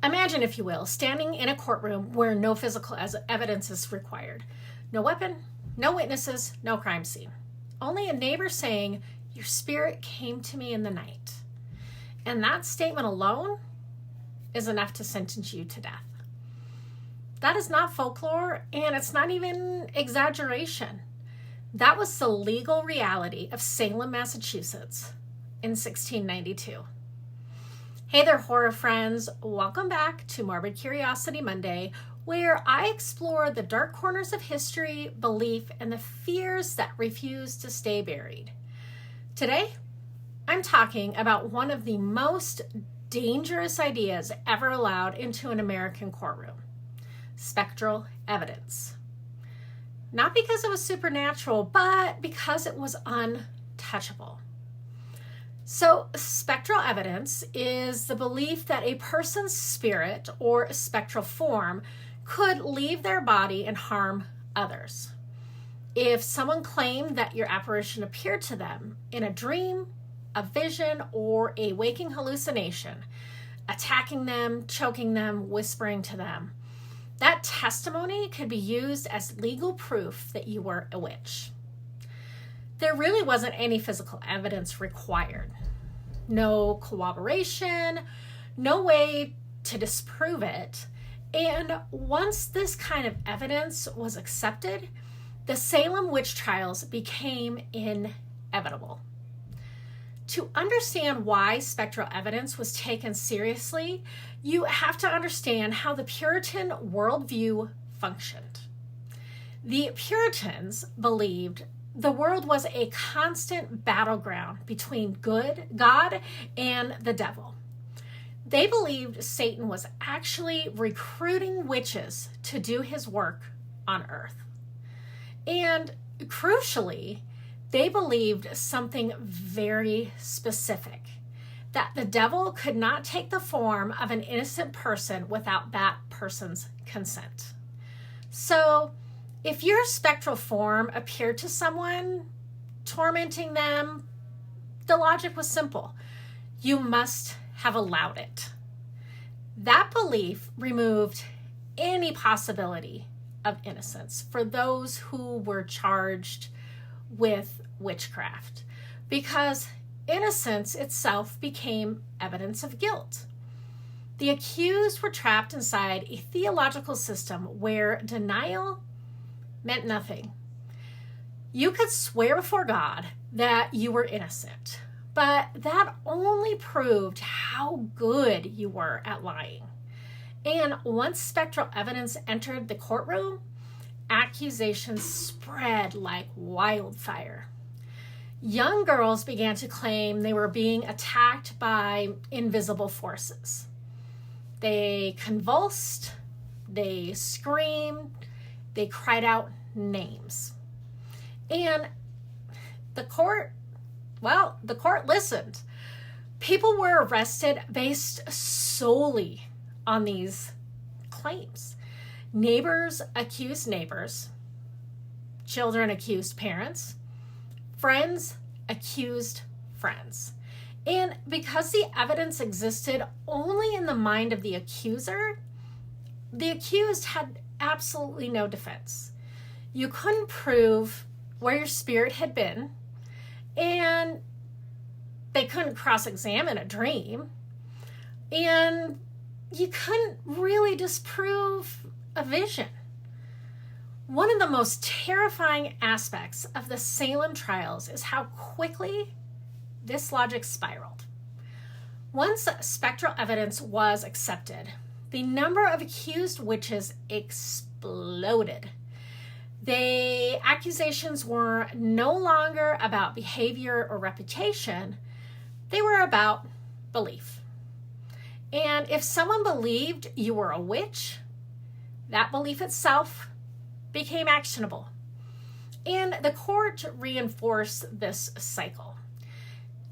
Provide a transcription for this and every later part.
Imagine, if you will, standing in a courtroom where no physical evidence is required. No weapon, no witnesses, no crime scene. Only a neighbor saying, "Your spirit came to me in the night." And that statement alone is enough to sentence you to death. That is not folklore, and it's not even exaggeration. That was the legal reality of Salem, Massachusetts in 1692. Hey there, horror friends. Welcome back to Morbid Curiosity Monday, where I explore the dark corners of history, belief, and the fears that refuse to stay buried. Today, I'm talking about one of the most dangerous ideas ever allowed into an American courtroom: spectral evidence. Not because it was supernatural, but because it was untouchable. So, spectral evidence is the belief that a person's spirit or spectral form could leave their body and harm others. If someone claimed that your apparition appeared to them in a dream, a vision, or a waking hallucination, attacking them, choking them, whispering to them, that testimony could be used as legal proof that you were a witch. There really wasn't any physical evidence required. No corroboration, no way to disprove it. And once this kind of evidence was accepted, the Salem Witch Trials became inevitable. To understand why spectral evidence was taken seriously, you have to understand how the Puritan worldview functioned. The Puritans believed the world was a constant battleground between God and the devil. They believed Satan was actually recruiting witches to do his work on earth. And crucially, they believed something very specific: that the devil could not take the form of an innocent person without that person's consent. So, if your spectral form appeared to someone, tormenting them, the logic was simple: you must have allowed it. That belief removed any possibility of innocence for those who were charged with witchcraft, because innocence itself became evidence of guilt. The accused were trapped inside a theological system where denial meant nothing. You could swear before God that you were innocent, but that only proved how good you were at lying. And once spectral evidence entered the courtroom, accusations spread like wildfire. Young girls began to claim they were being attacked by invisible forces. They convulsed, they screamed, they cried out names. And the court listened. People were arrested based solely on these claims. Neighbors accused neighbors, children accused parents, friends accused friends. And because the evidence existed only in the mind of the accuser, the accused had absolutely no defense. You couldn't prove where your spirit had been, and they couldn't cross-examine a dream, and you couldn't really disprove a vision. One of the most terrifying aspects of the Salem trials is how quickly this logic spiraled. Once spectral evidence was accepted, the number of accused witches exploded. The accusations were no longer about behavior or reputation. They were about belief. And if someone believed you were a witch, that belief itself became actionable. And the court reinforced this cycle.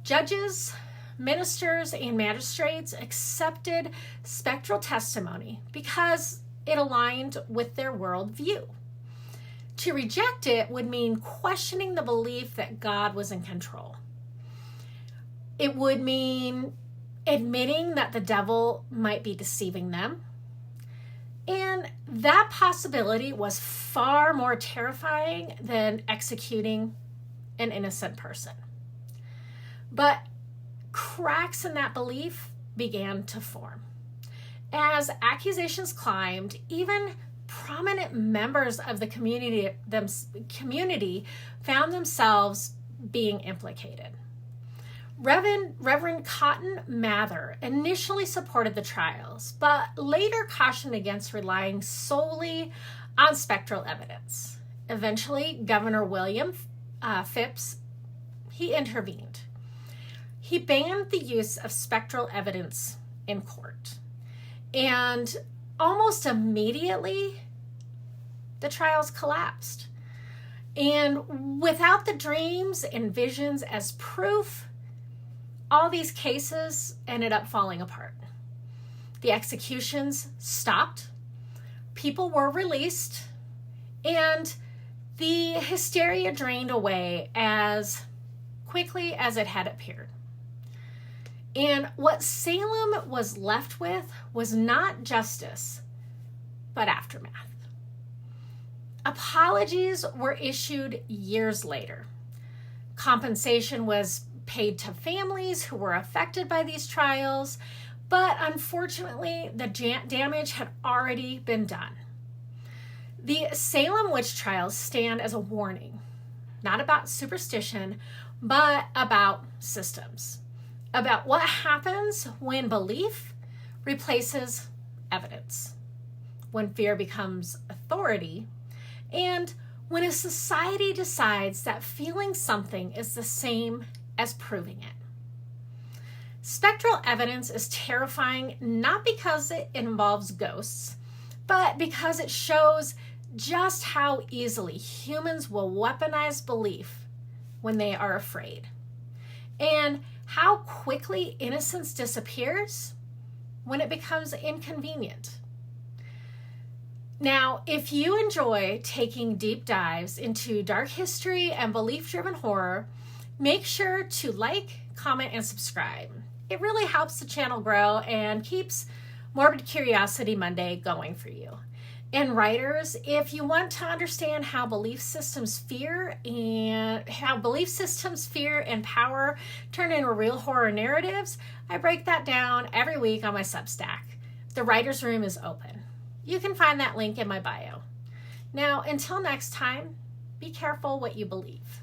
Judges, ministers, and magistrates accepted spectral testimony because it aligned with their worldview. To reject it would mean questioning the belief that God was in control. It would mean admitting that the devil might be deceiving them. And that possibility was far more terrifying than executing an innocent person. But cracks in that belief began to form. As accusations climbed, even prominent members of the community found themselves being implicated. Reverend Cotton Mather initially supported the trials, but later cautioned against relying solely on spectral evidence. Eventually, Governor William Phips, he intervened. He banned the use of spectral evidence in court. And almost immediately, the trials collapsed. And without the dreams and visions as proof, all these cases ended up falling apart. The executions stopped, people were released, and the hysteria drained away as quickly as it had appeared. And what Salem was left with was not justice, but aftermath. Apologies were issued years later. Compensation was paid to families who were affected by these trials, but unfortunately, the damage had already been done. The Salem Witch Trials stand as a warning, not about superstition, but about systems, about what happens when belief replaces evidence, when fear becomes authority, and when a society decides that feeling something is the same as proving it. Spectral evidence is terrifying not because it involves ghosts, but because it shows just how easily humans will weaponize belief when they are afraid, and how quickly innocence disappears when it becomes inconvenient. Now, if you enjoy taking deep dives into dark history and belief-driven horror, make sure to like, comment, and subscribe. It really helps the channel grow and keeps Morbid Curiosity Monday going for you. And writers, if you want to understand how belief systems fear and power turn into real horror narratives, I break that down every week on my Substack. The writer's room is open. You can find that link in my bio. Now, until next time, be careful what you believe.